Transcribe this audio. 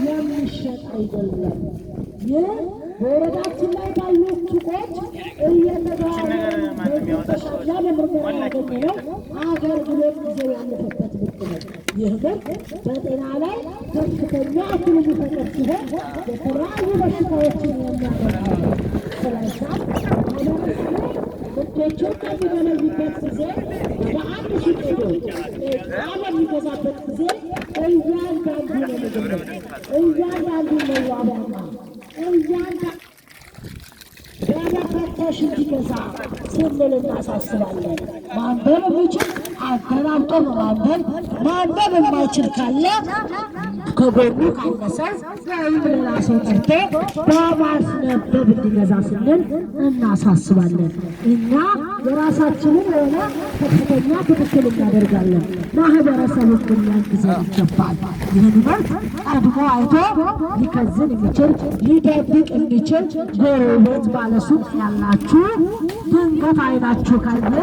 የሚሸጥ አይደለም። ይህ በወረዳችን ላይ ባሉ ሱቆች አገልግሎት ጊዜው ያለፈበት ምርት ነው። ይህ ምርት በጤና ላይ ከፍተኛ እክል የሚፈጥር ሲሆን የተለያዩ በሽታዎችን የሚያመጣ ነው። ስለዛ ምርቶቹን በሚገለዩበት ጊዜ በአንድ ሱቅ ሄዶ በሚገዛበት ጊዜ እያንዳንዱ ነው ምግብ እያንዳንዱ መዋቢያና በመፈተሽ እንዲገዛ ስንል እናሳስባለን። ማንበብ የሚችል አገላብጦ በማንበብ ማንበብ የማይችል ካለ ከጎኑ ካለ ሰው ወይም ሌላ ሰው ጠርቶ በማስነበብ እንዲገዛ ስንል እናሳስባለን። እኛ የራሳችንን የሆነ ከፍተኛ ክትትል እናደርጋለን። ማህበረሰቡን ግን ሊያግዘን ይገባል። ይህን ምርት ቀድሞ አይቶ ሊከዝን የሚችል ሊደብቅ የሚችል ጎረቤት ባለሱቅ ያላችሁ ድንገት አይናችሁ ካየ